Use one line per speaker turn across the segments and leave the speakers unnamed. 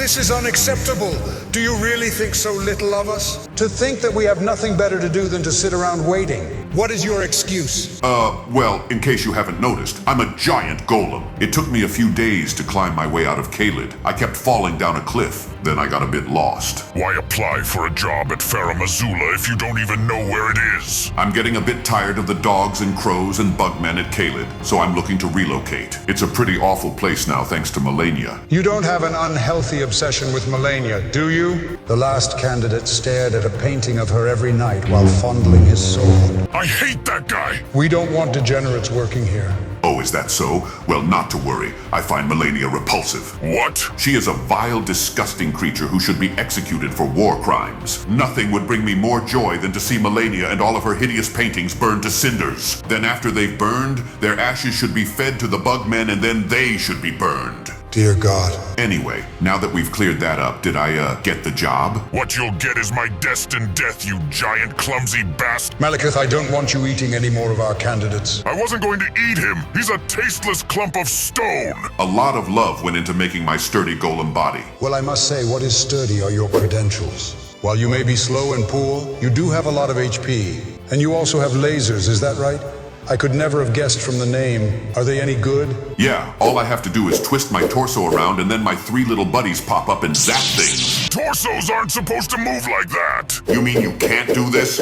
This is unacceptable. Do you really think so little of us? To think that we have nothing better to do than to sit around waiting. What is your excuse?
Well, in case you haven't noticed, I'm a giant golem. It took me a few days to climb my way out of Caelid. I kept falling down a cliff, then I got a bit lost.
Why apply for a job at Faramazula if you don't even know where it is?
I'm getting a bit tired of the dogs and crows and bugmen at Caelid, so I'm looking to relocate. It's a pretty awful place now thanks to Melania.
You don't have an unhealthy obsession with Melania, do you? The last candidate stared at a painting of her every night while fondling his soul.
I hate that guy!
We don't want degenerates working here.
Oh, is that so? Well, not to worry. I find Melania repulsive.
What?
She is a vile, disgusting creature who should be executed for war crimes. Nothing would bring me more joy than to see Melania and all of her hideous paintings burned to cinders. Then after they've burned, their ashes should be fed to the bugmen and then they should be burned.
Dear God.
Anyway, now that we've cleared that up, did I, get the job?
What you'll get is my destined death, you giant clumsy bastard.
Maliketh, I don't want you eating any more of our candidates.
I wasn't going to eat him. He's a tasteless clump of stone.
A lot of love went into making my sturdy golem body.
Well, I must say, what is sturdy are your credentials. While you may be slow and poor, you do have a lot of HP. And you also have lasers, is that right? I could never have guessed from the name. Are they any good?
Yeah, all I have to do is twist my torso around and then my 3 little buddies pop up and zap things.
Torsos aren't supposed to move like that.
You mean you can't do this?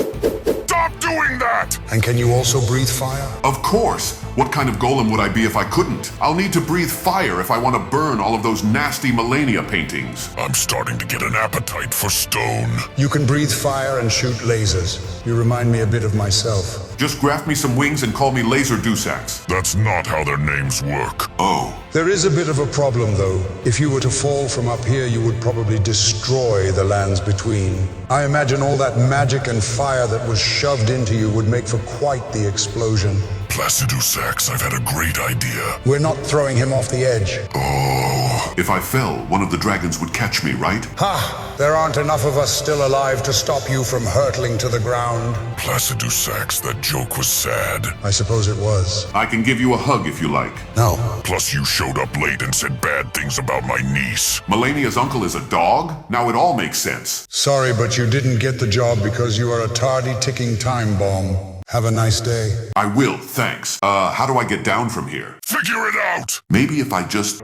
Stop doing that!
And can you also breathe fire?
Of course! What kind of golem would I be if I couldn't? I'll need to breathe fire if I want to burn all of those nasty Melania paintings.
I'm starting to get an appetite for stone.
You can breathe fire and shoot lasers. You remind me a bit of myself.
Just graft me some wings and call me Placidusax.
That's not how their names work.
Oh.
There is a bit of a problem, though. If you were to fall from up here, you would probably destroy the lands between. I imagine all that magic and fire that was shoved into you would make for quite the explosion.
Placidusax, I've had a great idea.
We're not throwing him off the edge.
Oh.
If I fell, one of the dragons would catch me, right?
Ha! There aren't enough of us still alive to stop you from hurtling to the ground.
Placidusax, that joke was sad.
I suppose it was.
I can give you a hug if you like.
No.
Plus you showed up late and said bad things about my niece.
Melania's uncle is a dog? Now it all makes sense.
Sorry, but you didn't get the job because you are a tardy ticking time bomb. Have a nice day.
I will, thanks. How do I get down from here?
Figure it out!
Maybe if I just...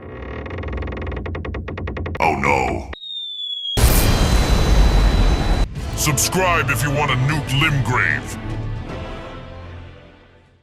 Oh no.
Subscribe if you want a nuke Limgrave.